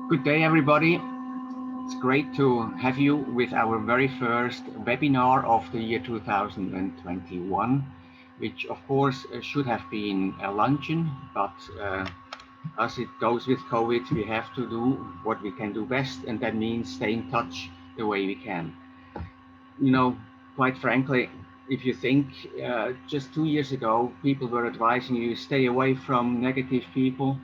Good day, everybody. It's great to have you with our very first webinar of the year 2021, which of course should have been a luncheon, but as it goes with COVID, we have to do what we can do best, and that means stay in touch the way we can. You know, quite frankly, if you think just 2 years ago, people were advising you stay away from negative people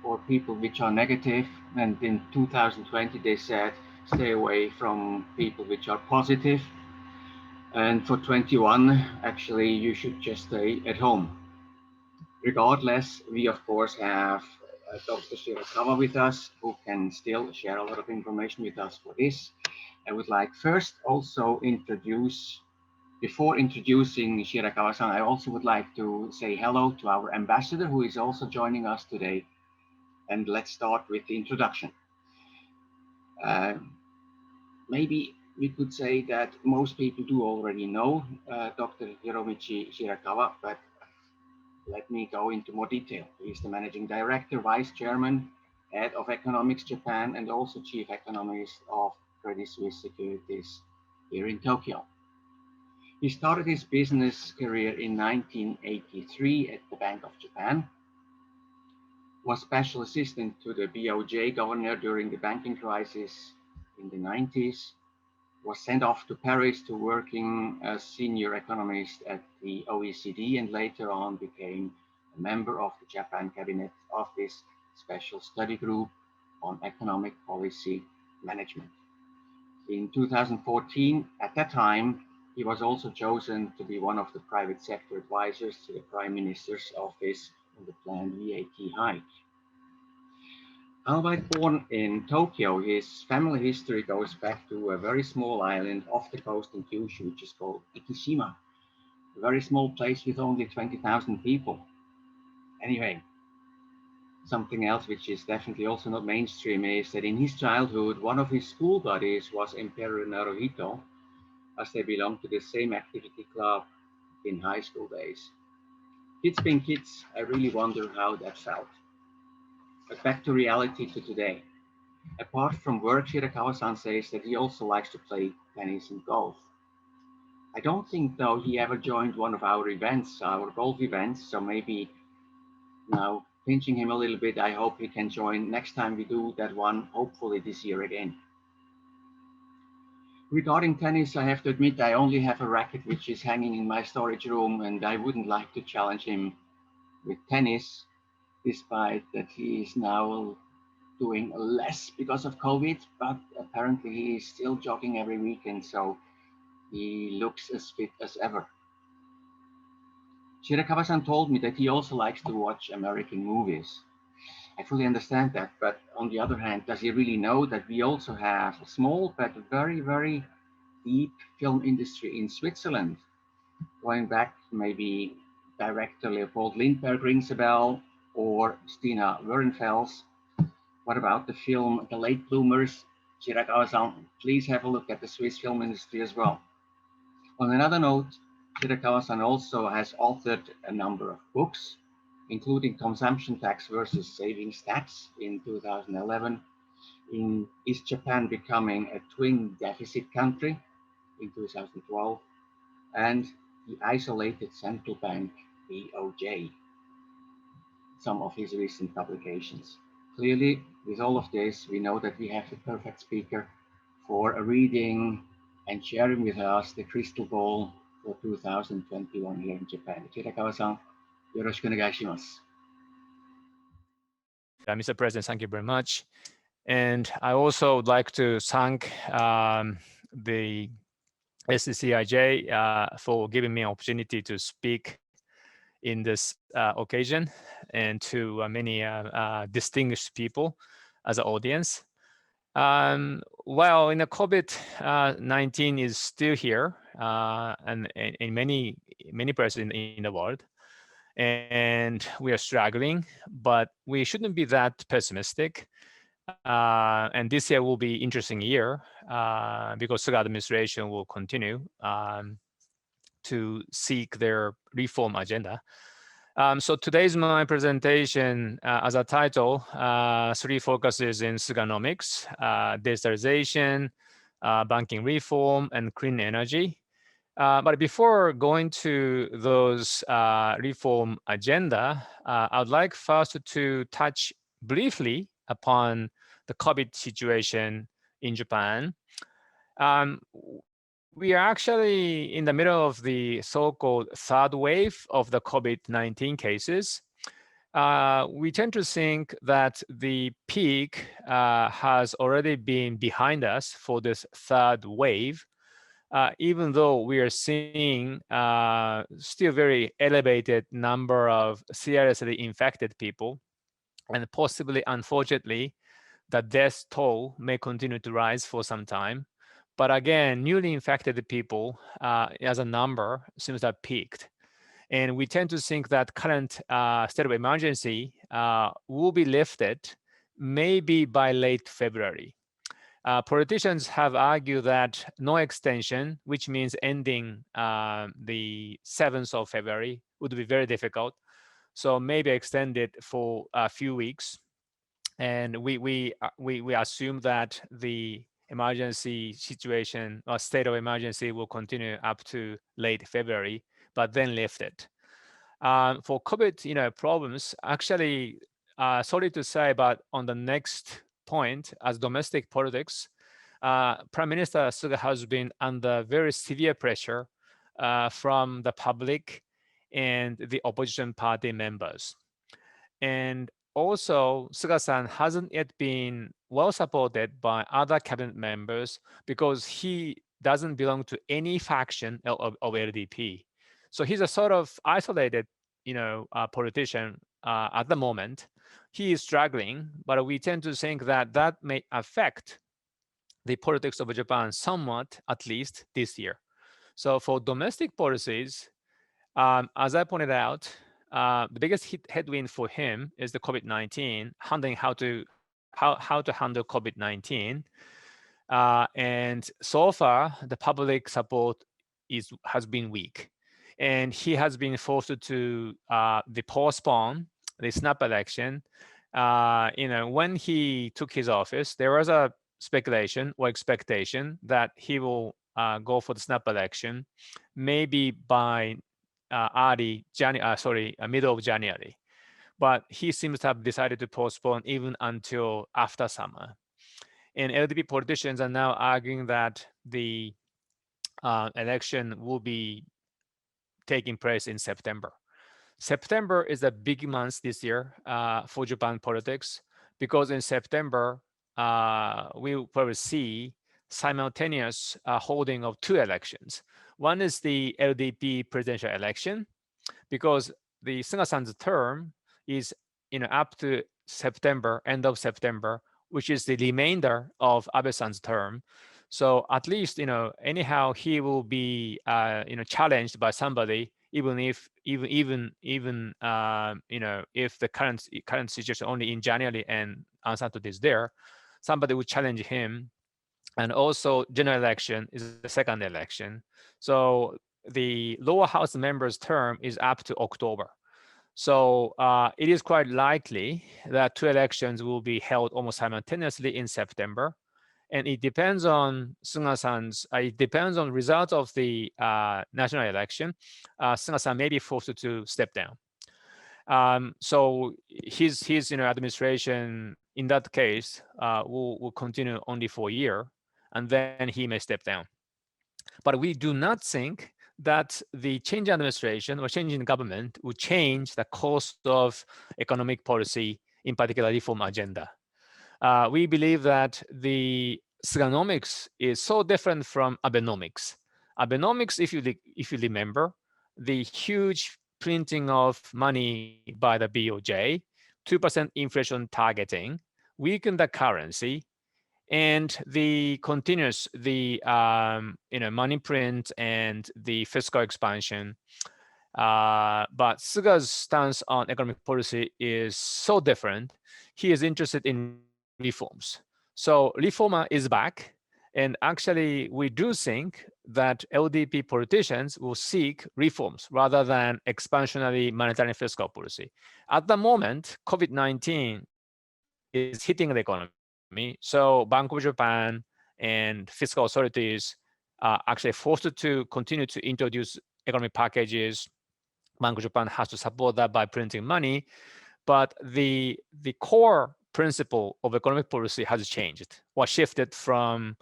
or people which are negative, and in 2020 they said stay away from people which are positive, and for 21 actually you should just stay at home. Regardless, we of course have Dr. Shirakawa with us, who can still share a lot of information with us for this. I would like first also before introducing Shirakawa-san, I also would like to say hello to our ambassador who is also joining us today. And let's start with the introduction. Maybe we could say that most people do already know Dr. Hiromichi Shirakawa, but let me go into more detail. He is the Managing Director, Vice Chairman, Head of Economics Japan, and also Chief Economist of Credit Suisse Securities here in Tokyo. He started his business career in 1983 at the Bank of Japan, was special assistant to the BOJ governor during the banking crisis in the 90s, was sent off to Paris to working as senior economist at the OECD, and later on became a member of the Japan Cabinet Office Special Study Group on Economic Policy Management. In 2014, at that time, he was also chosen to be one of the private sector advisors to the Prime Minister's office on the planned VAT hike. Albeit born in Tokyo, his family history goes back to a very small island off the coast in Kyushu, which is called Ikishima, a very small place with only 20,000 people. Anyway, something else which is definitely also not mainstream is that in his childhood, one of his school buddies was Emperor Naruhito, as they belonged to the same activity club in high school days. Kids being kids, I really wonder how that felt. But back to reality, to today. Apart from work, Shirakawa-san says that he also likes to play tennis and golf. I don't think, though, he ever joined one of our events, our golf events, so maybe now pinching him a little bit, I hope he can join next time we do that one, hopefully this year again. Regarding tennis, I have to admit I only have a racket which is hanging in my storage room, and I wouldn't like to challenge him with tennis, despite that he is now doing less because of COVID, but apparently he is still jogging every weekend, so he looks as fit as ever. Shirakawa-san told me that he also likes to watch American movies. I fully understand that, but on the other hand, does he really know that we also have a small but very, very deep film industry in Switzerland? Going back, maybe director Leopold Lindbergh rings a bell, or Stina Wernfels. What about the film The Late Bloomers? Shirakawa-san, please have a look at the Swiss film industry as well. On another note, Shirakawa-san also has authored a number of books, including Consumption Tax versus Savings Tax in 2011, in Is Japan Becoming a Twin Deficit Country in 2012, and The Isolated Central Bank, BOJ, some of his recent publications. Clearly, with all of this, we know that we have the perfect speaker for reading and sharing with us the crystal ball for 2021 here in Japan. Shirakawa-san, yoroshiku onegaishimasu. Mr. President, thank you very much. And I also would like to thank the SCCIJ for giving me an opportunity to speak in this occasion, and to many distinguished people as an audience. While in the COVID-19 is still here, and in many places in the world, and we are struggling, but we shouldn't be that pessimistic. And this year will be interesting year because Suga administration will continue to seek their reform agenda. So today's my presentation as a title, three focuses in Suganomics, digitalization, banking reform, and clean energy. But before going to those reform agenda, I would like first to touch briefly upon the COVID situation in Japan. We are actually in the middle of the so-called third wave of the COVID-19 cases. We tend to think that the peak has already been behind us for this third wave, even though we are seeing still very elevated number of seriously infected people, and possibly, unfortunately, the death toll may continue to rise for some time. But again, newly infected people as a number seems to have peaked. And we tend to think that current state of emergency will be lifted maybe by late February. Politicians have argued that no extension, which means ending the 7th of February, would be very difficult. So maybe extend it for a few weeks. And we assume that the emergency situation or state of emergency will continue up to late February, but then lift it. For COVID, problems, actually, sorry to say, but on the next point, as domestic politics, Prime Minister Suga has been under very severe pressure from the public and the opposition party members. And also, Suga-san hasn't yet been well supported by other cabinet members because he doesn't belong to any faction of LDP. So he's a sort of isolated, politician at the moment. He is struggling, but we tend to think that that may affect the politics of Japan somewhat, at least this year. So for domestic policies, as I pointed out, the biggest headwind for him is the COVID-19, handling how to handle COVID-19. And so far, the public support has been weak, and he has been forced to postpone the snap election. When he took his office, there was a speculation or expectation that he will go for the snap election, maybe by middle of January. But he seems to have decided to postpone even until after summer. And LDP politicians are now arguing that the election will be taking place in September. September is a big month this year for Japan politics because in September, we will probably see simultaneous holding of two elections. One is the LDP presidential election, because the Suga-san's term is up to September, end of September, which is the remainder of Abe-san's term. So at least anyhow he will be challenged by somebody, even if if the current situation only in January and uncertainty is there, somebody will challenge him. And also general election is the second election. So the lower house members term is up to October. So it is quite likely that two elections will be held almost simultaneously in September. And it depends on Suga-san's, it depends on results of the national election. Suga-san may be forced to step down. So his administration in that case will continue only for a year, and then he may step down. But we do not think that the change in administration or change in government will change the course of economic policy, in particular reform agenda. We believe that the Suganomics is so different from Abenomics. Abenomics, if you remember, the huge printing of money by the BOJ, 2% inflation targeting, weakened the currency, and the continuous money print and the fiscal expansion. But Suga's stance on economic policy is so different. He is interested in reforms. So reformer is back, And actually, we do think that LDP politicians will seek reforms rather than expansionary monetary and fiscal policy. At the moment, COVID-19 is hitting the economy. So Bank of Japan and fiscal authorities are actually forced to continue to introduce economic packages. Bank of Japan has to support that by printing money. But the core principle of economic policy has changed or shifted from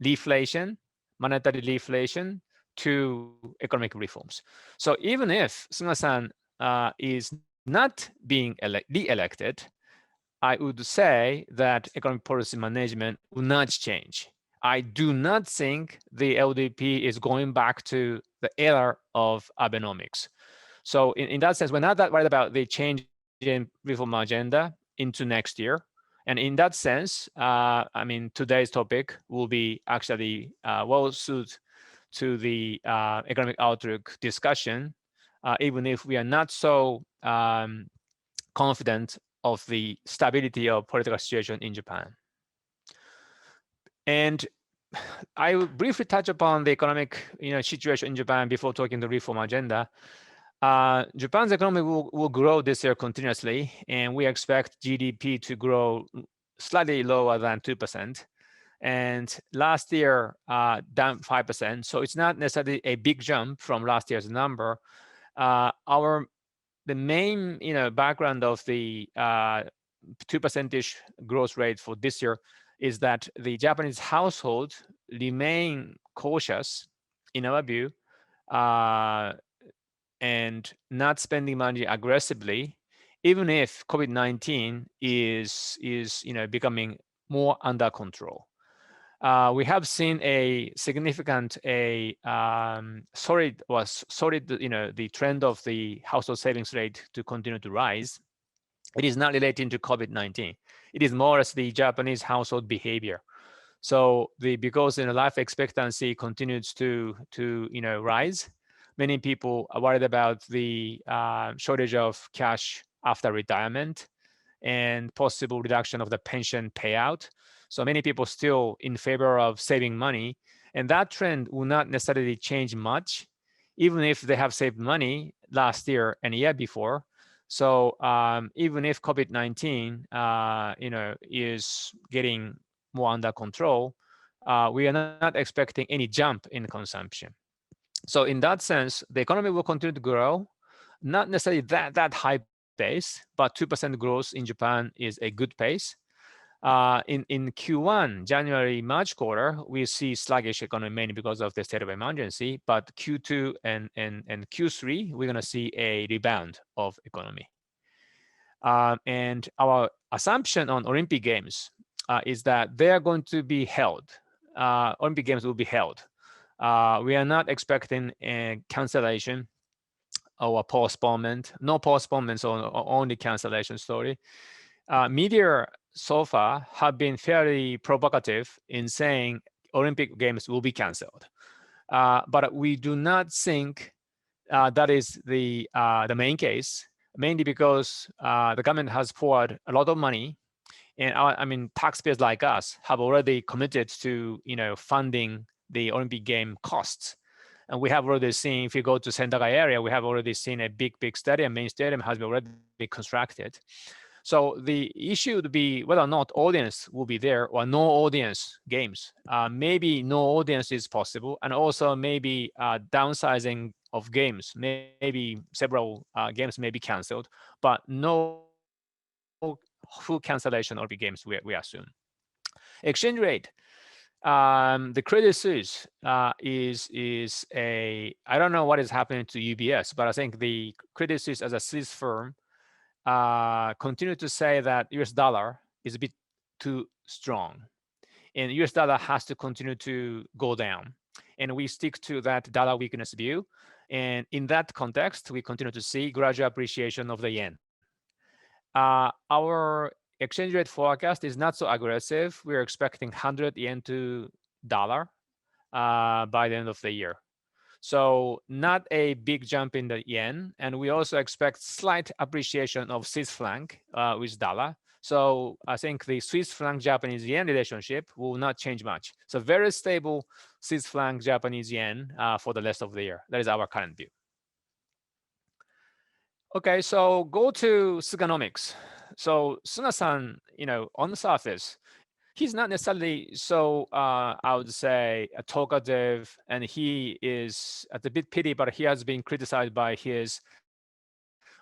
deflation, monetary deflation, to economic reforms. So even if Suga-san is not being re-elected, I would say that economic policy management will not change. I do not think the LDP is going back to the era of Abenomics. So in that sense, we're not that worried about the change in reform agenda into next year. And in that sense, I mean, today's topic will be actually well suited to the economic outlook discussion, even if we are not so confident of the stability of political situation in Japan. And I will briefly touch upon the economic situation in Japan before talking the reform agenda. Japan's economy will grow this year continuously, and we expect GDP to grow slightly lower than 2%. And last year, down 5%. So it's not necessarily a big jump from last year's number. The main background of the 2% growth rate for this year is that the Japanese household remain cautious, in our view, and not spending money aggressively, even if COVID-19 is becoming more under control. We have seen a significant, solid, the trend of the household savings rate to continue to rise. It is not relating to COVID-19. It is more as the Japanese household behavior. So because life expectancy continues to rise, many people are worried about the shortage of cash after retirement and possible reduction of the pension payout. So many people still in favor of saving money, and that trend will not necessarily change much, even if they have saved money last year and year before. So even if COVID-19, is getting more under control, we are not expecting any jump in consumption. So in that sense, the economy will continue to grow, not necessarily that high pace, but 2% growth in Japan is a good pace. In Q1, January, March quarter, we see sluggish economy mainly because of the state of emergency. But Q2 and Q3, we're going to see a rebound of economy. And our assumption on Olympic Games is that they are going to be held. Olympic Games will be held. We are not expecting a cancellation or postponement. No postponements, or only cancellation story. Media so far have been fairly provocative in saying Olympic Games will be canceled. But we do not think that is the main case, mainly because the government has poured a lot of money, and taxpayers like us have already committed to funding the Olympic game costs. And we have already seen, if you go to Sendaga area, we have already seen a big stadium. Main stadium has been already constructed. So the issue would be whether or not audience will be there or no audience games. Maybe no audience is possible, and also maybe downsizing of games. Maybe several games may be canceled, but no full cancellation of the games, we assume. Exchange rate. The Credit Suisse is a, I don't know what is happening to UBS, but I think the Credit Suisse as a Swiss firm continue to say that US dollar is a bit too strong, and US dollar has to continue to go down. And we stick to that dollar weakness view. And in that context, we continue to see gradual appreciation of the yen. Our exchange rate forecast is not so aggressive. We're expecting 100 yen to dollar by the end of the year. So not a big jump in the yen, and we also expect slight appreciation of Swiss franc with dollar. So I think the Swiss franc Japanese yen relationship will not change much. So very stable Swiss franc Japanese yen for the rest of the year. That is our current view. Okay, so go to Suganomics. So Suga-san, on the surface, he's not necessarily so, I would say, talkative, and he is at a bit pity, but he has been criticized by his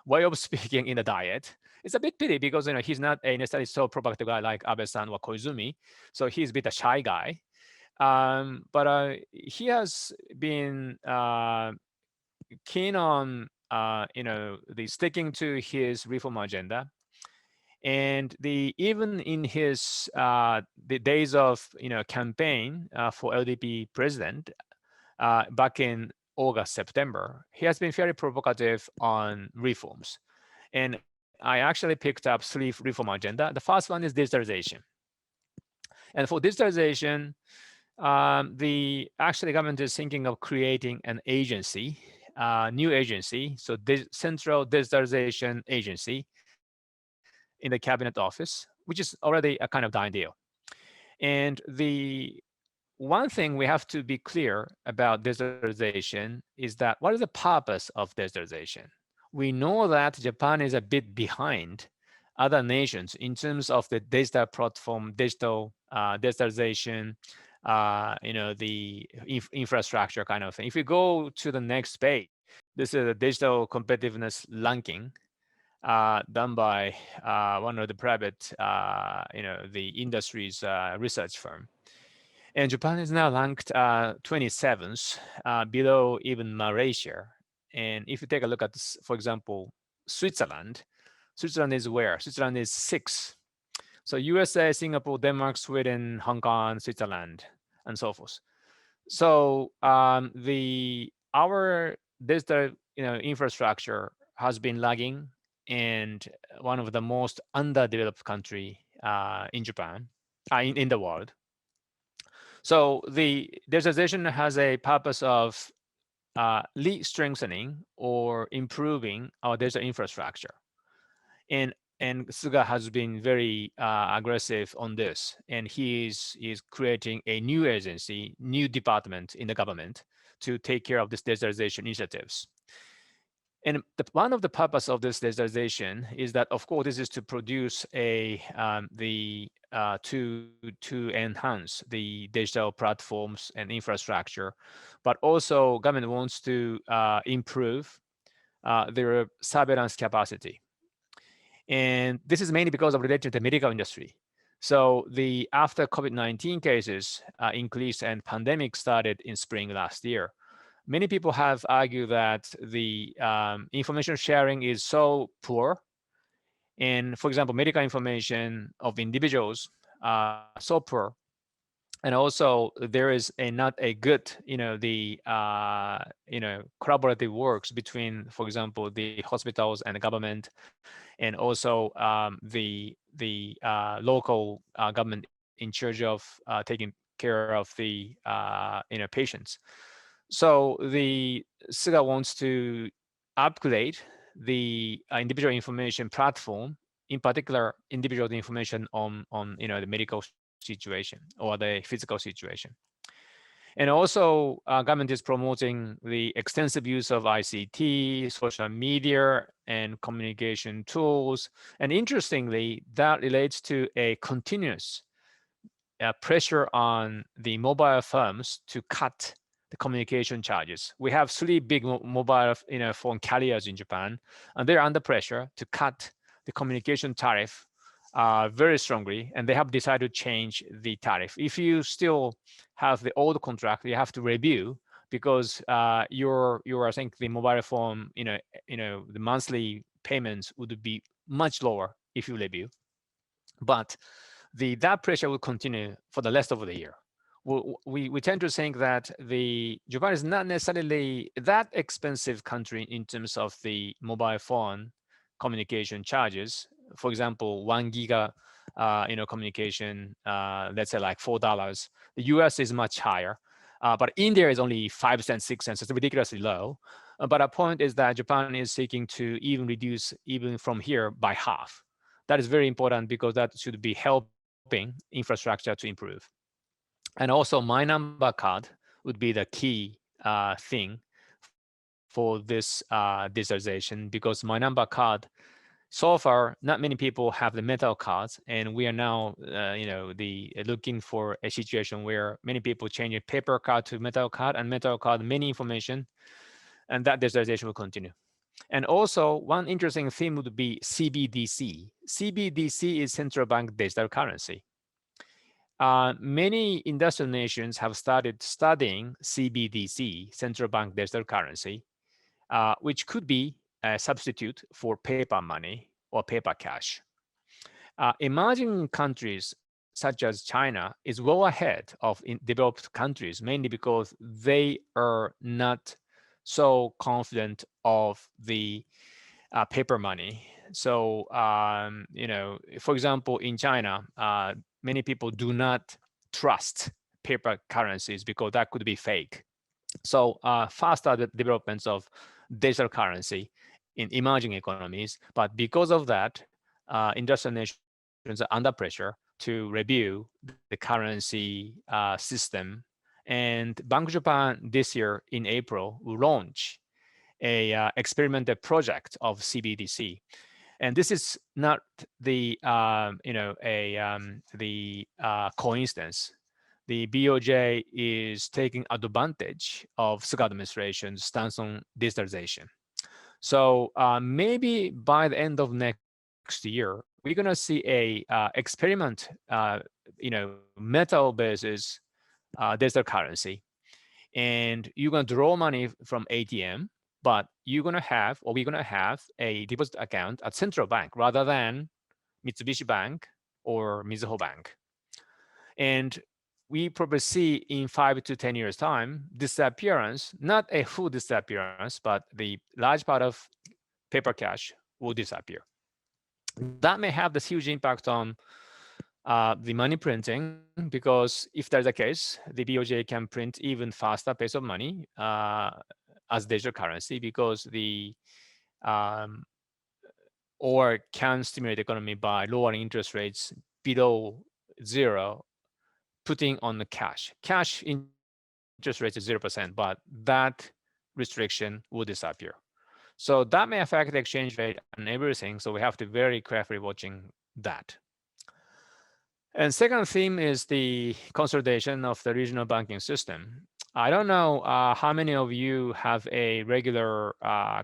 way of speaking in the diet. It's a bit pity because he's not a necessarily so provocative guy like Abe-san or Koizumi, so he's a bit a shy guy. But he has been keen on the sticking to his reform agenda, and the even in his the days of campaign for LDP president back in August, September, he has been very provocative on reforms. And I actually picked up three reform agenda. The first one is digitalization. And for digitalization, the actually government is thinking of creating an agency, new agency, so Central Digitalization Agency in the cabinet office, which is already a kind of done deal. And the one thing we have to be clear about digitalization is that what is the purpose of digitalization? We know that Japan is a bit behind other nations in terms of the digital platform, digital digitalization, the infrastructure kind of thing. If you go to the next page, this is a digital competitiveness ranking done by one of the private, the industry's research firm. And Japan is now ranked 27th, below even Malaysia. And if you take a look at, this, for example, Switzerland, Switzerland is where? Switzerland is 6th. So USA, Singapore, Denmark, Sweden, Hong Kong, Switzerland, and so forth. So our digital infrastructure has been lagging, and one of the most underdeveloped country in Japan, in the world. So the digitalization has a purpose of re-strengthening or improving our digital infrastructure. And Suga has been very aggressive on this, and he is creating a new agency, new department in the government to take care of these digitalization initiatives. And one of the purpose of this digitalization is that, of course, this is to produce to enhance the digital platforms and infrastructure, but also government wants to improve their surveillance capacity. And this is mainly because of related to the medical industry. So the after COVID-19 cases increased and pandemic started in spring last year, many people have argued that the information sharing is so poor. And for example, medical information of individuals so poor. And also there is not a good, collaborative works between, for example, the hospitals and the government, and also the local government in charge of taking care of the patients. So the Suga wants to upgrade the individual information platform, in particular individual information on the medical situation or the physical situation. And also, government is promoting the extensive use of ICT, social media, and communication tools. And interestingly, that relates to a continuous pressure on the mobile firms to cut the communication charges. We have three big mobile phone carriers in Japan, and they're under pressure to cut the communication tariff very strongly, and they have decided to change the tariff. If you still have the old contract, you have to review because I think the mobile phone, the monthly payments would be much lower if you review. But that pressure will continue for the rest of the year. We tend to think that the Japan is not necessarily that expensive country in terms of the mobile phone communication charges. For example, 1 giga, communication, let's say like $4. The US is much higher, but India is only 5 cents, 6 cents. It's ridiculously low. But our point is that Japan is seeking to even reduce even from here by half. That is very important because that should be helping infrastructure to improve. And also, my number card would be the key thing for this digitalization, because my number card, so far, not many people have the metal cards, and we are now, the looking for a situation where many people change a paper card to metal card, and metal card many information, and that digitalization will continue. And also, one interesting theme would be CBDC. CBDC is central bank digital currency. Many industrial nations have started studying CBDC, central bank digital currency, which could be a substitute for paper money or paper cash. Emerging countries such as China is well ahead of developed countries, mainly because they are not so confident of the paper money. So, for example, in China, many people do not trust paper currencies because that could be fake. So faster developments of digital currency in emerging economies. But because of that, industrial nations are under pressure to review the currency system. And Bank of Japan this year in April will launch a experimental project of CBDC. And this is not the coincidence. The BOJ is taking advantage of Suga administration's stance on digitalization. So maybe by the end of next year, we're gonna see a experiment, metal basis digital currency, and you're gonna draw money from ATM, but we're gonna have a deposit account at central bank rather than Mitsubishi Bank or Mizuho Bank. And we probably see in 5 to 10 years time disappearance, not a full disappearance, but the large part of paper cash will disappear. That may have this huge impact on the money printing, because if there's a case, the BOJ can print even faster pace of money as digital currency, because the um, or can stimulate the economy by lowering interest rates below zero, putting on the cash. Cash interest rate is 0%, but that restriction will disappear. So that may affect the exchange rate and everything. So we have to very carefully watching that. And second theme is the consolidation of the regional banking system. I don't know how many of you have a regular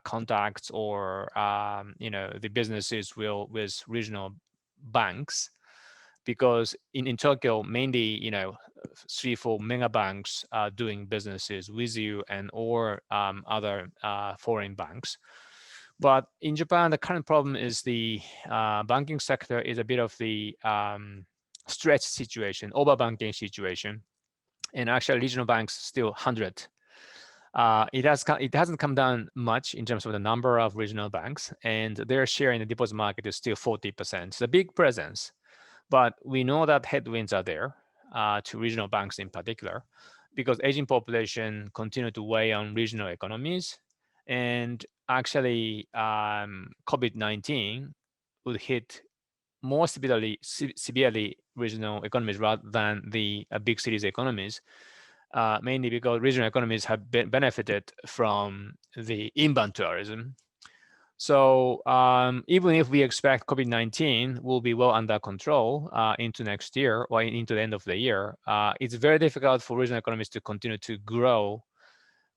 contacts or the businesses with regional banks, because in Tokyo mainly 3 4 mega banks are doing businesses with you and or other foreign banks. But in Japan, the current problem is the banking sector is a bit of the stretch situation, over banking situation, and actually regional banks still 100. It hasn't come down much in terms of the number of regional banks, and their share in the deposit market is still 40%. It's a big presence, but we know that headwinds are there to regional banks in particular, because aging population continue to weigh on regional economies, and actually COVID-19 would hit more severely regional economies rather than the big cities economies, mainly because regional economies have benefited from the inbound tourism. So even if we expect COVID-19 will be well under control into next year or into the end of the year, it's very difficult for regional economies to continue to grow,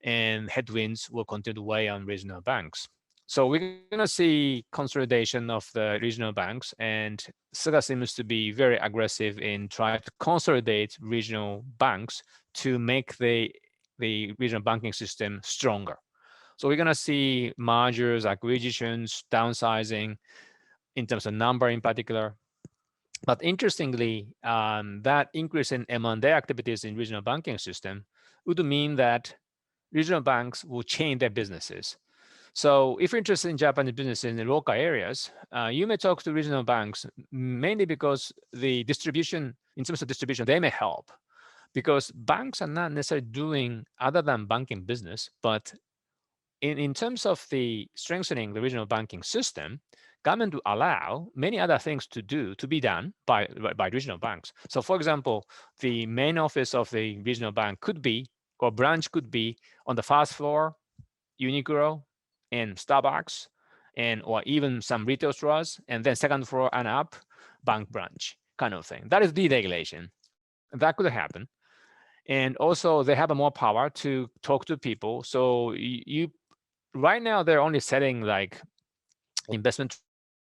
and headwinds will continue to weigh on regional banks. So we're going to see consolidation of the regional banks, and Suga seems to be very aggressive in trying to consolidate regional banks to make the regional banking system stronger. So we're going to see mergers, acquisitions, downsizing in terms of number in particular. But interestingly, that increase in M&A activities in regional banking system would mean that regional banks will change their businesses. So if you're interested in Japanese business in the local areas, you may talk to regional banks, mainly because the distribution, in terms of distribution, they may help. Because banks are not necessarily doing other than banking business, but in terms of the strengthening the regional banking system, government will allow many other things to be done by regional banks. So for example, the main office of the regional bank could be, or branch could be, on the first floor, Uniqlo and Starbucks, and or even some retail stores, and then second floor and up, bank branch kind of thing. That is deregulation. That could happen. And also they have a more power to talk to people. So you right now they're only setting like investment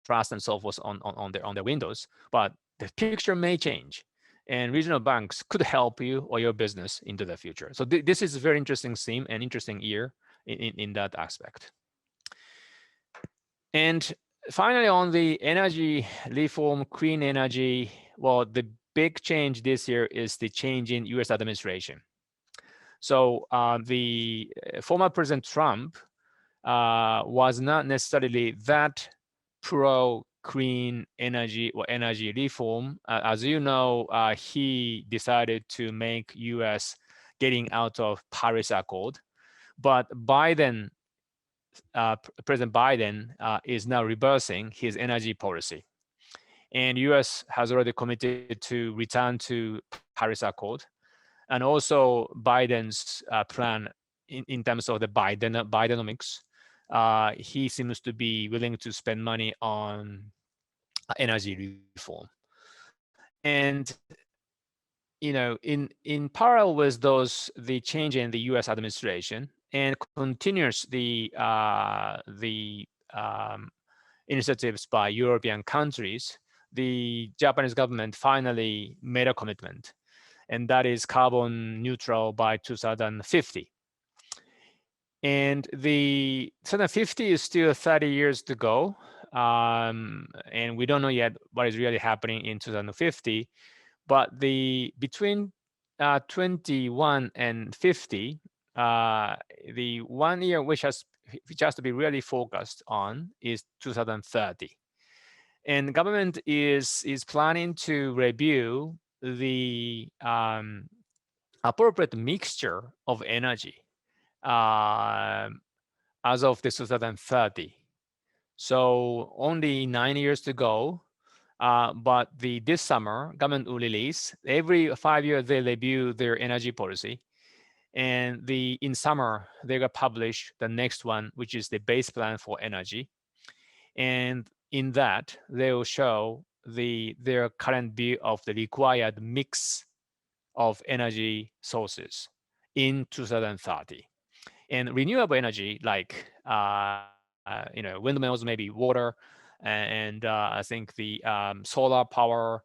trust and so forth on their windows, but the picture may change, and regional banks could help you or your business into the future. So this is a very interesting theme and interesting year in that aspect. And finally, on the energy reform, clean energy, well, the big change this year is the change in US administration. So the former President Trump was not necessarily that pro clean energy or energy reform. As you know, he decided to make US getting out of Paris Accord. But President Biden is now reversing his energy policy. And US has already committed to return to Paris Accord. And also Biden's plan in terms of the Bidenomics, he seems to be willing to spend money on energy reform. And in parallel with the change in the U.S. administration and continues the initiatives by European countries, the Japanese government finally made a commitment, and that is carbon neutral by 2050. And the 2050 is still 30 years to go. And we don't know yet what is really happening in 2050. But between 21 and 50, the 1 year which has to be really focused on is 2030. And government is planning to review the appropriate mixture of energy um, as of the 2030. So only 9 years to go. But this summer, government will release every 5 years they review their energy policy, and in summer they will publish the next one, which is the base plan for energy. And in that, they will show their current view of the required mix of energy sources in 2030. And renewable energy, like windmills, maybe water, and I think the solar power.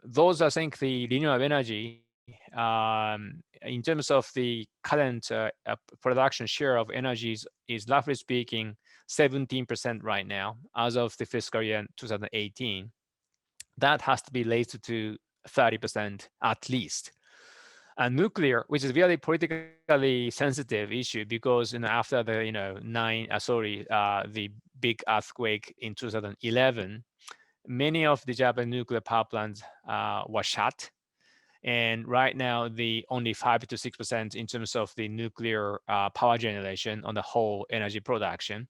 Those, I think, the renewable energy, in terms of the current production share of energies is roughly speaking 17% right now, as of the fiscal year 2018. That has to be raised to 30% at least. And nuclear, which is very politically sensitive issue, because after the the big earthquake in 2011, many of the Japanese nuclear power plants were shut, and right now the only 5 to 6% in terms of the nuclear power generation on the whole energy production.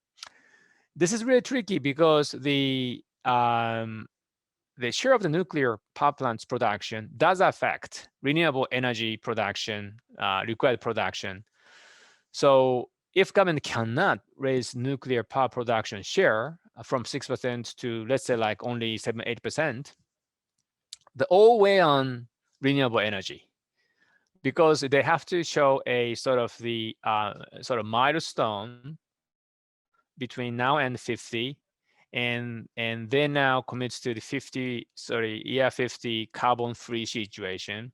This is really tricky because the share of the nuclear power plants production does affect renewable energy production, required production. So if government cannot raise nuclear power production share from 6% to, let's say, like only 7, 8%, the all way on renewable energy, because they have to show a sort of the sort of milestone between now and 50, and they now commits to the year 50 carbon-free situation.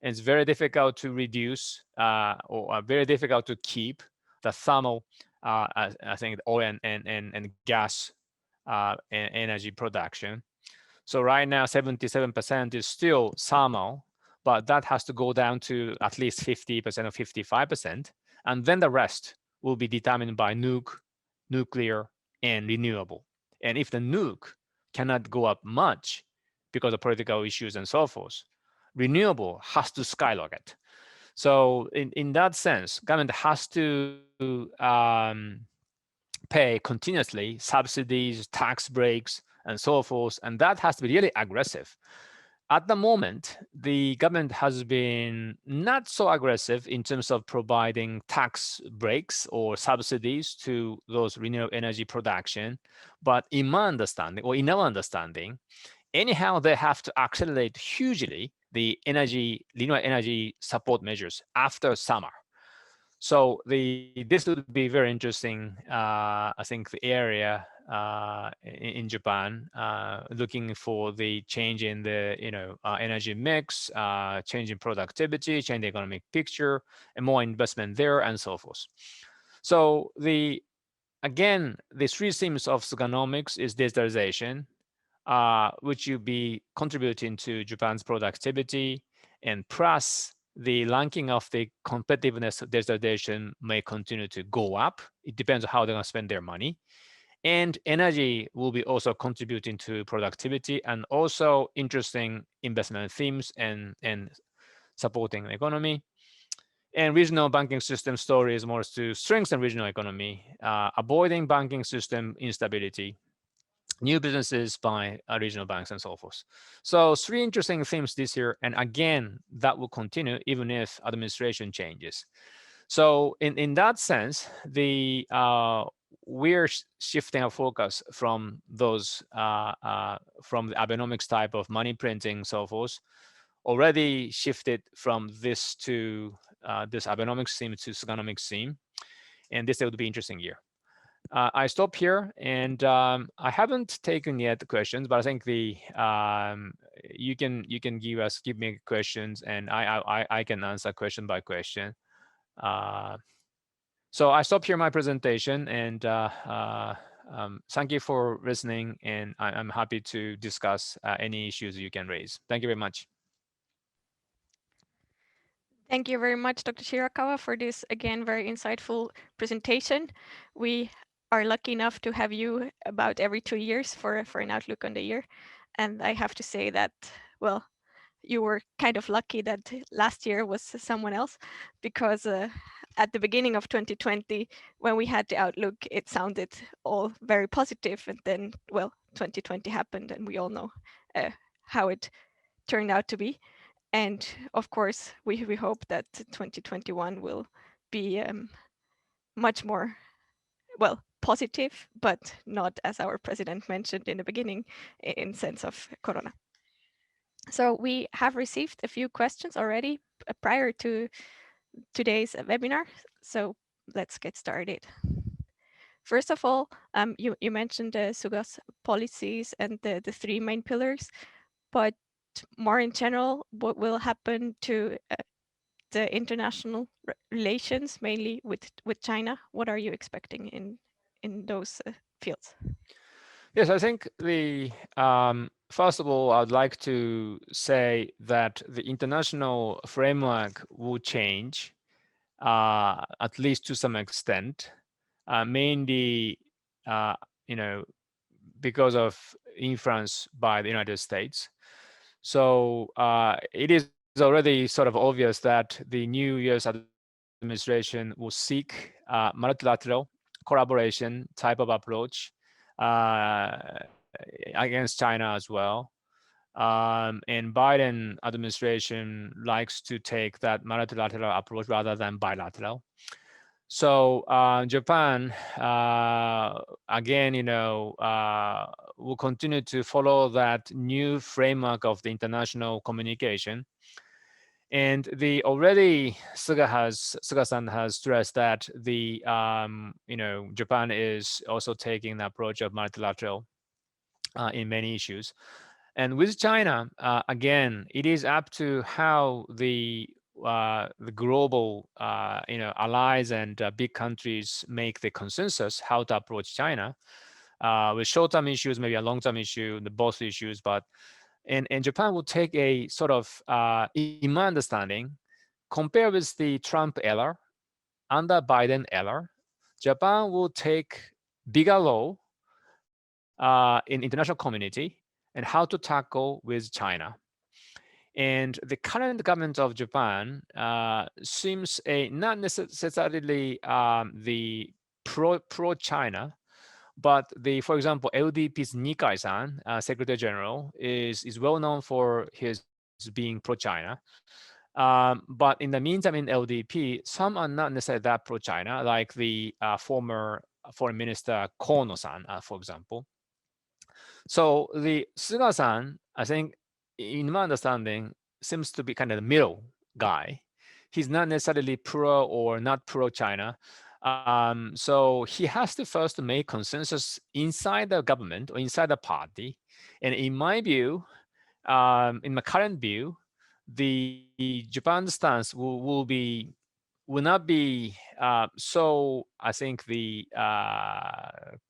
And it's very difficult to reduce or very difficult to keep the thermal, I think, oil and gas energy production. So right now, 77% is still thermal, but that has to go down to at least 50% or 55%. And then the rest will be determined by nuclear, and renewable. And if the nuke cannot go up much because of political issues and so forth, renewable has to skyrocket. So in that sense, government has to pay continuously subsidies, tax breaks, and so forth. And that has to be really aggressive. At the moment, the government has been not so aggressive in terms of providing tax breaks or subsidies to those renewable energy production. But in my understanding, or in our understanding, anyhow, they have to accelerate hugely the renewable energy support measures after summer. So this would be very interesting. I think the area in Japan, looking for the change in the energy mix, change in productivity, change the economic picture, and more investment there, and so forth. So the three themes of Suganomics is digitalization, which will be contributing to Japan's productivity, and plus the ranking of the competitiveness of digitalization may continue to go up. It depends on how they're going to spend their money. And energy will be also contributing to productivity and also interesting investment themes and supporting the economy. And regional banking system story is more to strengthen regional economy, avoiding banking system instability, new businesses by regional banks, and so forth. So three interesting themes this year, and again, that will continue even if administration changes. So in that sense, the we're shifting our focus from those from the Abenomics type of money printing, so forth, already shifted from this to this Abenomics theme to Suganomics theme, and this would be interesting year. I stop here, and I haven't taken yet questions, but I think the you can give me questions, and I can answer question by question. Uh, so I stop here my presentation, and thank you for listening, and I'm happy to discuss any issues you can raise. Thank you very much. Thank you very much, Dr. Shirakawa, for this, again, very insightful presentation. We are lucky enough to have you about every 2 years for an outlook on the year. And I have to say that, well, you were kind of lucky that last year was someone else, because at the beginning of 2020, when we had the outlook, it sounded all very positive. And then, well, 2020 happened, and we all know how it turned out to be. And of course, we hope that 2021 will be much more, well, positive, but not, as our president mentioned in the beginning, in sense of corona. So we have received a few questions already prior to today's webinar. So let's get started. First of all, you mentioned Suga's policies and the three main pillars, but more in general, what will happen to the international relations, mainly with China? What are you expecting in those fields? Yes, I think the first of all, I'd like to say that the international framework will change, at least to some extent, mainly, uh, you know, because of influence by the United States. So it is already sort of obvious that the new U.S. administration will seek multilateral collaboration type of approach against China as well. And Biden administration likes to take that multilateral approach rather than bilateral. So Japan, again, will continue to follow that new framework of the international communication. And the already Suga-san has stressed that Japan is also taking the approach of multilateral in many issues. And with China, again, it is up to how the global allies and big countries make the consensus how to approach China with short-term issues, maybe a long-term issue, the both issues. But and Japan will take a sort of, in my understanding, compare with the Trump era, under Biden era, Japan will take bigger role in international community and how to tackle with China. And the current government of Japan seems not necessarily the pro China, but for example, LDP's Nikai-san, Secretary General, is well known for his being pro China. But in the meantime, in LDP, some are not necessarily that pro China, like the former Foreign Minister Kono-san, for example. So the Suga-san, I think, in my understanding, seems to be kind of the middle guy. He's not necessarily pro or not pro China. So he has to first make consensus inside the government or inside the party. And in my view, in my current view, the Japan stance will not be so, I think, the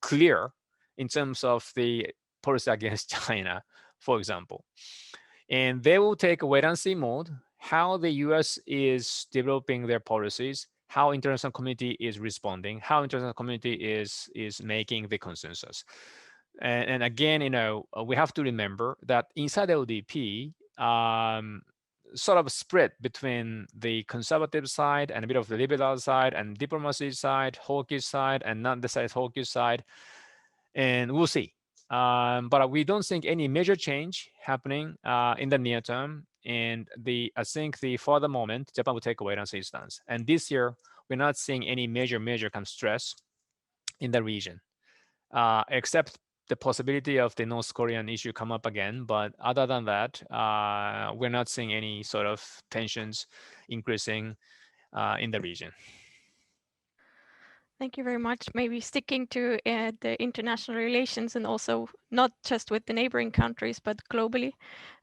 clear in terms of the policy against China, for example. And they will take a wait and see mode, how the US is developing their policies, how international community is responding, how international community is making the consensus. And again, we have to remember that inside LDP, sort of split between the conservative side and a bit of the liberal side and diplomacy side, hawkish side, and not the side hawkish side. And we'll see. But we don't think any major change happening in the near term. And I think for the moment, Japan will take a wait and see stance. And this year, we're not seeing any major kind of stress in the region, except the possibility of the North Korean issue come up again. But other than that, we're not seeing any sort of tensions increasing in the region. Thank you very much. Maybe sticking to the international relations and also not just with the neighboring countries, but globally.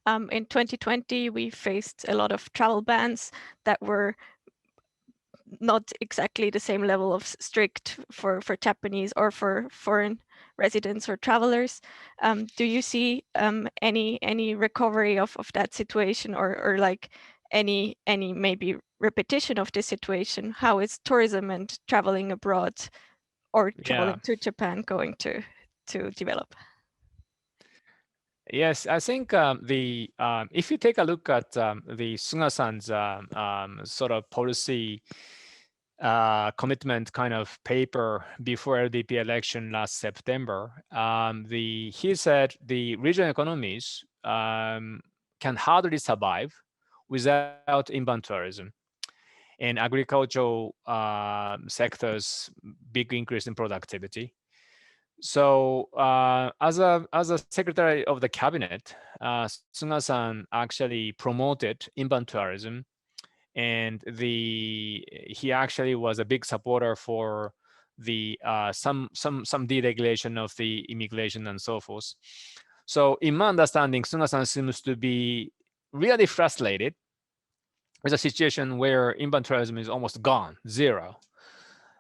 In 2020, we faced a lot of travel bans that were not exactly the same level of strict for Japanese or for foreign residents or travelers. Do you see any recovery of that situation or like any maybe repetition of this situation? How is tourism and traveling abroad or traveling to Japan going to develop? Yes, I think if you take a look at the Suga-san's sort of policy commitment kind of paper before LDP election last September, he said the regional economies can hardly survive without inbound tourism. And agricultural sectors, big increase in productivity. So as a secretary of the cabinet, Suga-san actually promoted inbound tourism, and he actually was a big supporter for the some deregulation of the immigration and so forth. So in my understanding, Suga-san seems to be really frustrated with a situation where inbound tourism is almost gone, zero.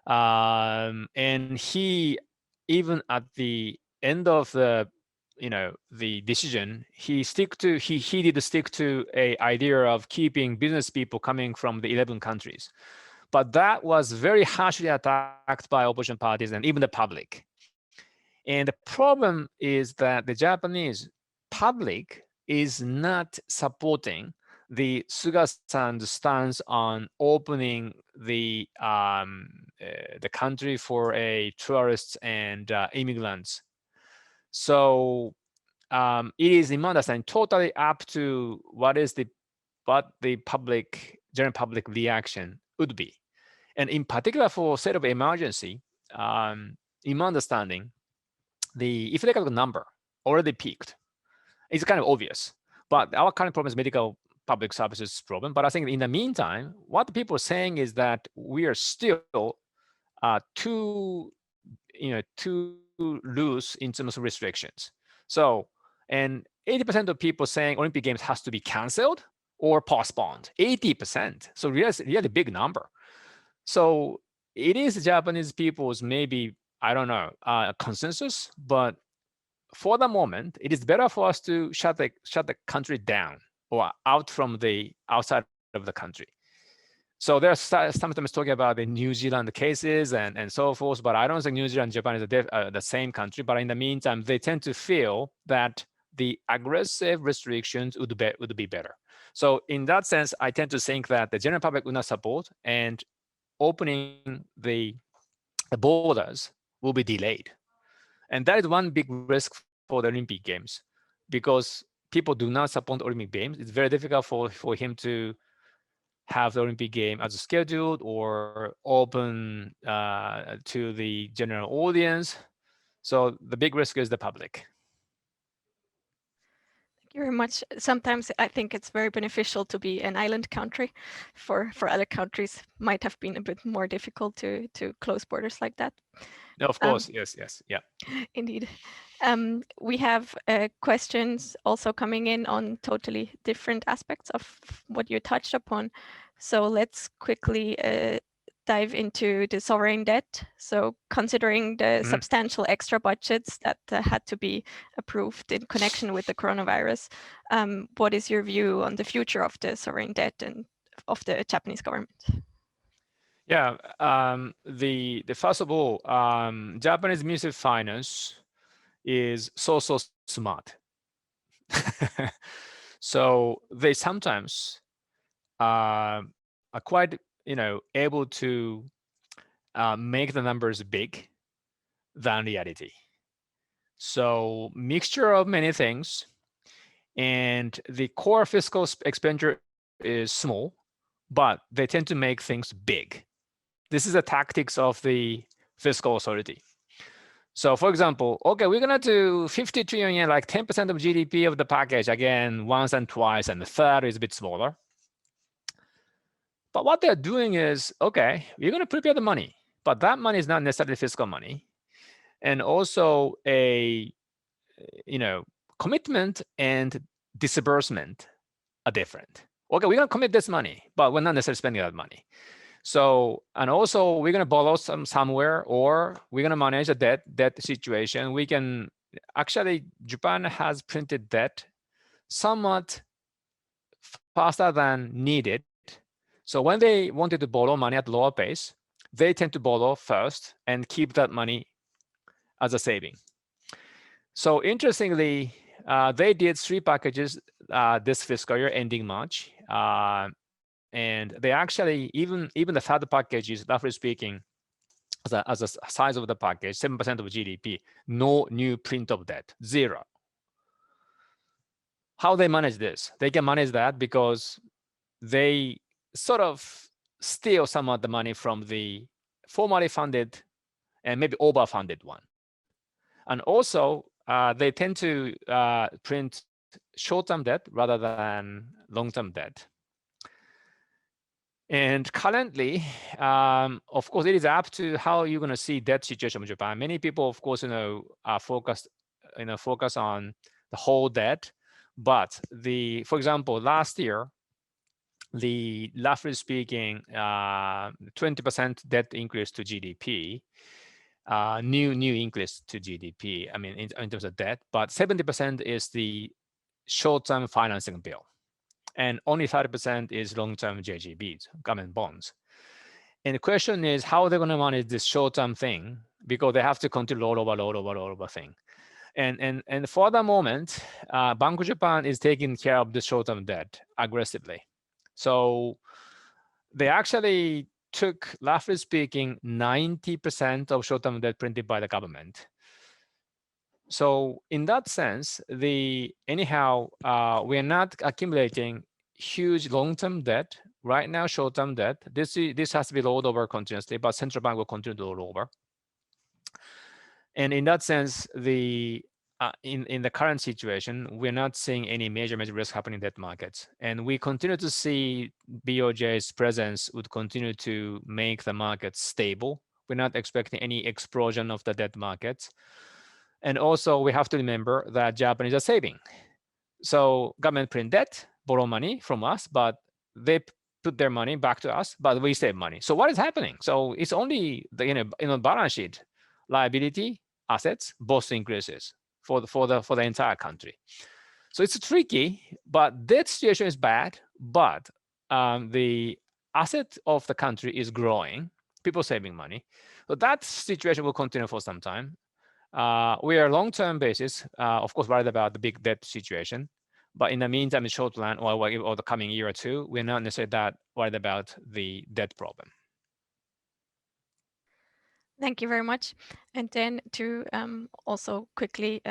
And he, even at the end of the decision, he did stick to a idea of keeping business people coming from the 11 countries. But that was very harshly attacked by opposition parties and even the public. And the problem is that the Japanese public is not supporting the Suga-san's stance on opening the country for tourists and immigrants. So it is, in my understanding, totally up to what the general public reaction would be. And in particular for state of emergency, in my understanding, if you look at the number, already peaked. It's kind of obvious. But our current problem is medical public services problem. But I think in the meantime, what people are saying is that we are still too loose in terms of restrictions. So, and 80% of people saying Olympic Games has to be canceled or postponed. 80%. So really big number. So it is Japanese people's maybe, I don't know, consensus, but for the moment, it is better for us to shut the country down or out from the outside of the country. So there's sometimes talking about the New Zealand cases and so forth, but I don't think New Zealand and Japan is the same country. But in the meantime, they tend to feel that the aggressive restrictions would be better. So in that sense, I tend to think that the general public would not support, and opening the the borders will be delayed. And that is one big risk for the Olympic Games, because people do not support Olympic Games. It's very difficult for him to have the Olympic game as scheduled or open to the general audience. So the big risk is the public. Thank you very much. Sometimes I think it's very beneficial to be an island country. For other countries, might have been a bit more difficult to close borders like that. No, of course, yes, yeah. Indeed. We have questions also coming in on totally different aspects of what you touched upon. So let's quickly dive into the sovereign debt. So considering the substantial extra budgets that had to be approved in connection with the coronavirus, what is your view on the future of the sovereign debt and of the Japanese government? Yeah, the first of all, Japanese Ministry of Finance is so smart. So they sometimes are quite, able to make the numbers big than reality. So mixture of many things, and the core fiscal expenditure is small, but they tend to make things big. This is the tactics of the fiscal authority. So for example, okay, we're gonna do 50 trillion yen, like 10% of GDP of the package, again, once and twice, and the third is a bit smaller. But what they're doing is, okay, we're gonna prepare the money, but that money is not necessarily fiscal money. And also a, commitment and disbursement are different. Okay, we're gonna commit this money, but we're not necessarily spending that money. So, and also we're gonna borrow somewhere, or we're gonna manage a debt situation. We can actually, Japan has printed debt somewhat faster than needed. So when they wanted to borrow money at lower pace, they tend to borrow first and keep that money as a saving. So interestingly, they did 3 packages this fiscal year ending March. And they actually, even the third package is, roughly speaking, as a size of the package, 7% of GDP, no new print of debt, 0. How they manage this? They can manage that because they sort of steal some of the money from the formally funded and maybe overfunded one. And also, they tend to print short-term debt rather than long-term debt. And currently, of course, it is up to how you're going to see debt situation in Japan. Many people, of course, are focus on the whole debt. But for example, last year, the roughly speaking, 20% debt increase to GDP, new increase to GDP. I mean, in terms of debt, but 70% is the short-term financing bill. And only 30% is long-term JGBs, government bonds. And the question is how they're going to manage this short-term thing, because they have to continue roll over thing. And for the moment, Bank of Japan is taking care of the short-term debt aggressively. So they actually took, roughly speaking, 90% of short-term debt printed by the government. So in that sense, anyhow, we are not accumulating huge long-term debt. Right now, short-term debt, this has to be rolled over continuously, but central bank will continue to roll over. And in that sense, in the current situation, we're not seeing any major risk happening in debt markets. And we continue to see BOJ's presence would continue to make the market stable. We're not expecting any explosion of the debt markets. And also, we have to remember that Japanese are saving. So government print debt, borrow money from us, but they put their money back to us, but we save money. So what is happening? So it's only the balance sheet, liability, assets, both increases for the entire country. So it's tricky, but debt situation is bad, but the asset of the country is growing, people saving money. So that situation will continue for some time. We are long-term basis, of course, worried about the big debt situation. But in the meantime, in short run or the coming year or two, we're not necessarily that worried about the debt problem. Thank you very much. And then to also quickly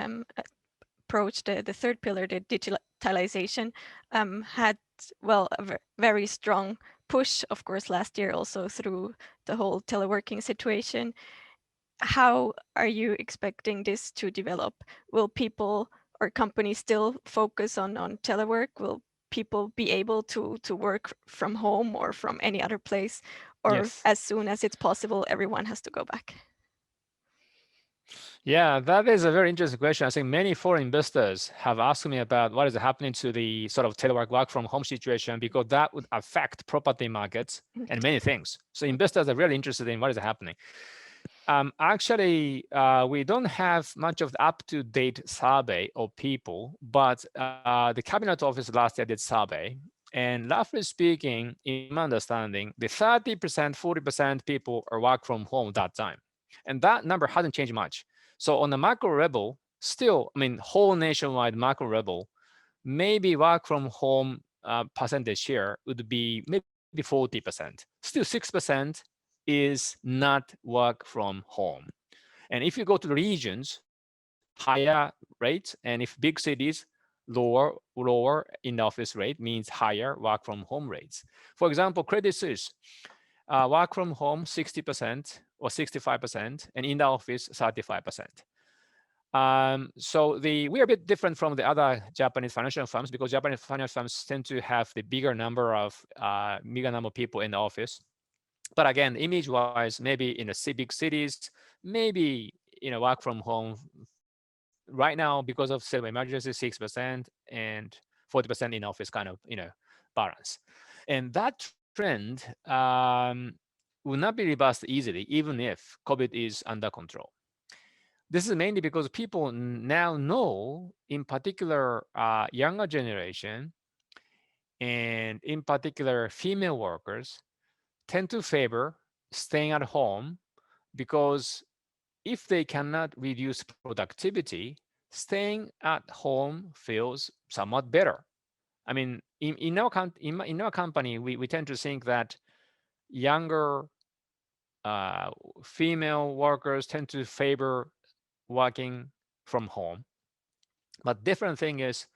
approach the third pillar, the digitalization, had, well, a very strong push, of course, last year also through the whole teleworking situation. How are you expecting this to develop? Will people or companies still focus on telework? Will people be able to work from home or from any other place? Or Yes. as soon as it's possible, everyone has to go back? Yeah, that is a very interesting question. I think many foreign investors have asked me about what is happening to the sort of telework work from home situation, because that would affect property markets and many things. So investors are really interested in what is happening. Actually, we don't have much of the up-to-date survey of people, but the Cabinet Office last year did survey. And roughly speaking, in my understanding, the 30%, 40% people are work from home that time. And that number hasn't changed much. So on the macro level, still, I mean, whole nationwide macro level, maybe work from home percentage share would be maybe 40%. Still 6% is not work from home. And if you go to the regions, higher rates, and if big cities, lower in office rate means higher work from home rates. For example, Credit Suisse, work from home 60% or 65%, and in the office 35%. So we are a bit different from the other Japanese financial firms, because Japanese financial firms tend to have the bigger number of people in the office. But again, image-wise, maybe in the big cities, maybe work from home right now because of state of emergency 6% and 40% in office kind of balance. And that trend will not be reversed easily, even if COVID is under control. This is mainly because people now know, in particular, younger generation, and in particular, female workers tend to favor staying at home, because if they cannot reduce productivity, staying at home feels somewhat better. I mean, in our company, we tend to think that younger female workers tend to favor working from home. But different thing is,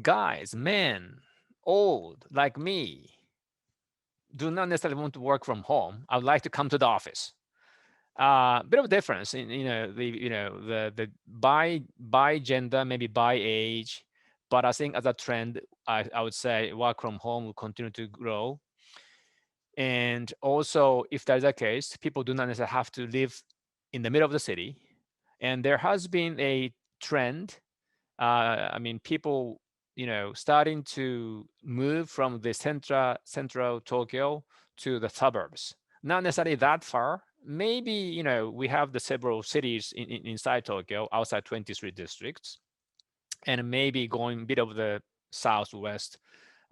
guys, men, old like me, do not necessarily want to work from home. I would like to come to the office. Bit of a difference in the by gender, maybe by age, but I think as a trend, I would say work from home will continue to grow. And also, if that's the case, people do not necessarily have to live in the middle of the city. And there has been a trend. I mean, people, starting to move from the central Tokyo to the suburbs. Not necessarily that far. Maybe, we have the several cities inside Tokyo, outside 23 districts, and maybe going a bit of the southwest,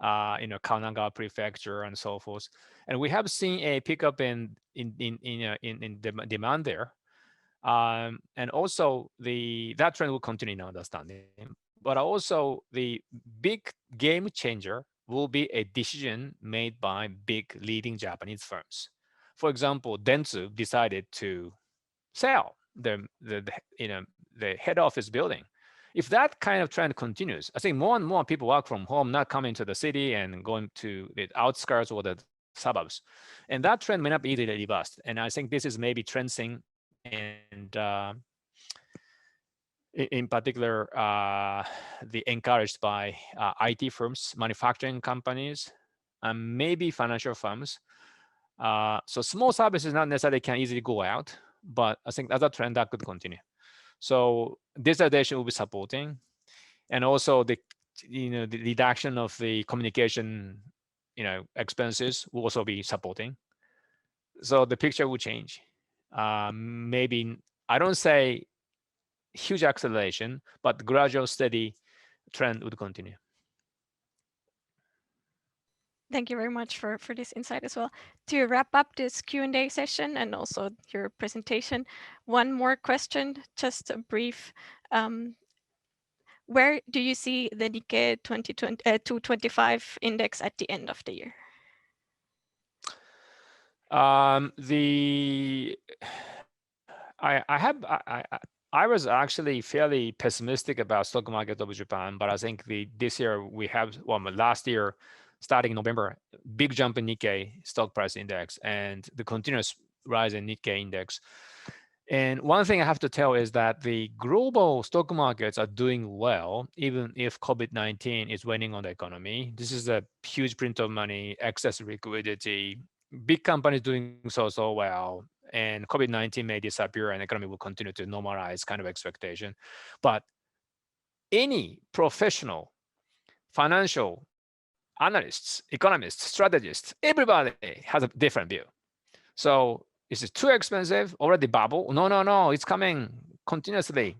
Kanagawa Prefecture and so forth. And we have seen a pickup in demand there. And also that trend will continue in understanding. But also the big game changer will be a decision made by big leading Japanese firms. For example, Dentsu decided to sell the head office building. If that kind of trend continues, I think more and more people work from home, not coming to the city and going to the outskirts or the suburbs. And that trend may not be easily reversed. And I think this is maybe trending, and in particular, the encouraged by IT firms, manufacturing companies, and maybe financial firms. So small services not necessarily can easily go out, but I think that's a trend that could continue. So digitalization will be supporting, and also the reduction of the communication expenses will also be supporting. So the picture will change. Maybe I don't say huge acceleration, but gradual, steady trend would continue. Thank you very much for this insight as well. To wrap up this Q&A session and also your presentation, one more question, just a brief. Where do you see the Nikkei 225 index at the end of the year? The I was actually fairly pessimistic about stock market of Japan, but I think this year we have, well, last year, starting November, big jump in Nikkei stock price index and the continuous rise in Nikkei index. And one thing I have to tell is that the global stock markets are doing well, even if COVID-19 is weighing on the economy. This is a huge print of money, excess liquidity, big companies doing so well, and COVID-19 may disappear and the economy will continue to normalize kind of expectation. But any professional, financial analysts, economists, strategists, everybody has a different view. So is it too expensive? Already bubble? No, it's coming continuously.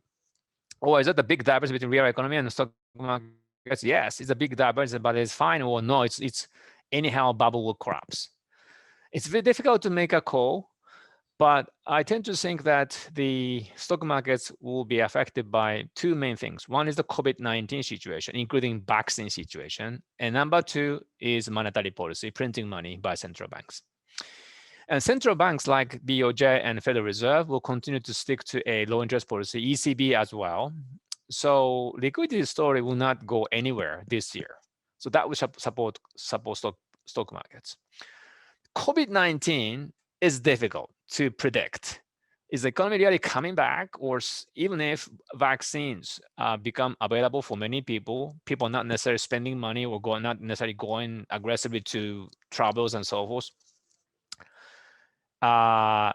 Or is it a big divergence between real economy and the stock markets? Yes, it's a big divergence, but it's fine. Or no, it's anyhow bubble will collapse. It's very difficult to make a call, but I tend to think that the stock markets will be affected by two main things. One is the COVID-19 situation, including vaccine situation. And number two is monetary policy, printing money by central banks. And central banks like BOJ and Federal Reserve will continue to stick to a low interest policy, ECB as well. So liquidity story will not go anywhere this year. So that will support stock markets. COVID-19 is difficult to predict. Is the economy really coming back? Or even if vaccines become available for many people not necessarily spending money or not necessarily going aggressively to travels and so forth, I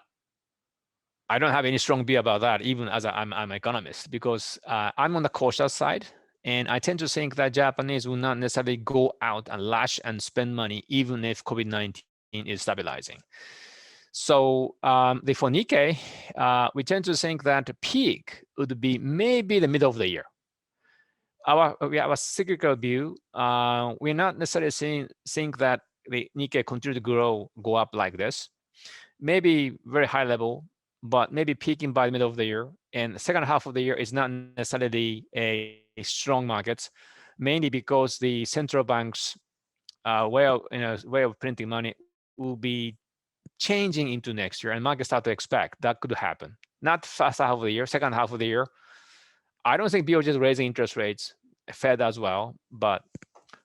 don't have any strong view about that, even as I'm an economist, because I'm on the cautious side. And I tend to think that Japanese will not necessarily go out and lash and spend money, even if COVID-19 is stabilizing. So for Nikkei, we tend to think that the peak would be maybe the middle of the year. Our cyclical view, we're not necessarily think that the Nikkei continue to go up like this. Maybe very high level, but maybe peaking by the middle of the year. And the second half of the year is not necessarily a strong market, mainly because the central banks way of printing money will be changing into next year, and markets start to expect that could happen. Not first half of the year, second half of the year. I don't think BOJ is raising interest rates, Fed as well, but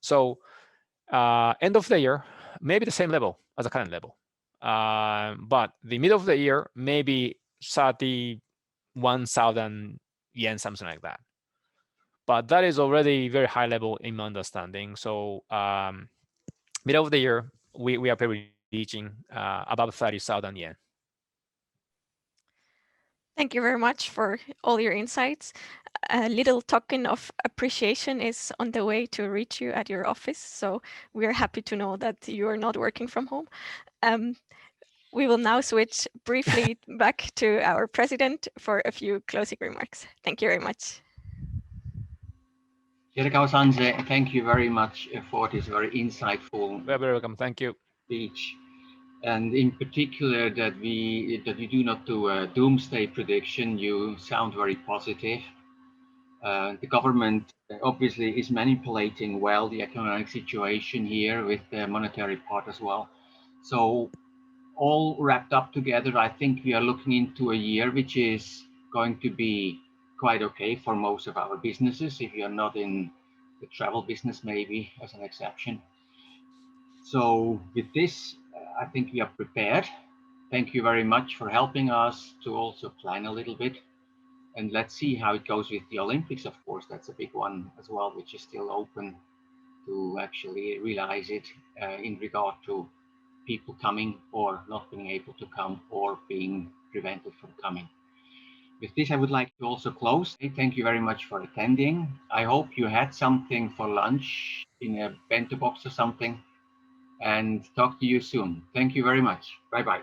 so end of the year, maybe the same level as the current level. But the middle of the year, maybe 31,000 yen, something like that. But that is already very high level in my understanding. So middle of the year, we are probably reaching above 30,000 yen. Thank you very much for all your insights. A little token of appreciation is on the way to reach you at your office. So we are happy to know that you are not working from home. We will now switch briefly back to our president for a few closing remarks. Thank you very much. Shirakawa-san, thank you very much for this very insightful Very welcome. Thank you. speech. And in particular, that you do not do a doomsday prediction. You sound very positive. The government obviously is manipulating well the economic situation here with the monetary part as well. So all wrapped up together, I think we are looking into a year which is going to be quite okay for most of our businesses, if you're not in the travel business, maybe as an exception. So with this, I think we are prepared. Thank you very much for helping us to also plan a little bit. And let's see how it goes with the Olympics, of course. That's a big one as well, which is still open to actually realize it in regard to people coming or not being able to come or being prevented from coming. With this, I would like to also close. Thank you very much for attending. I hope you had something for lunch in a bento box or something, and talk to you soon. Thank you very much. Bye-bye.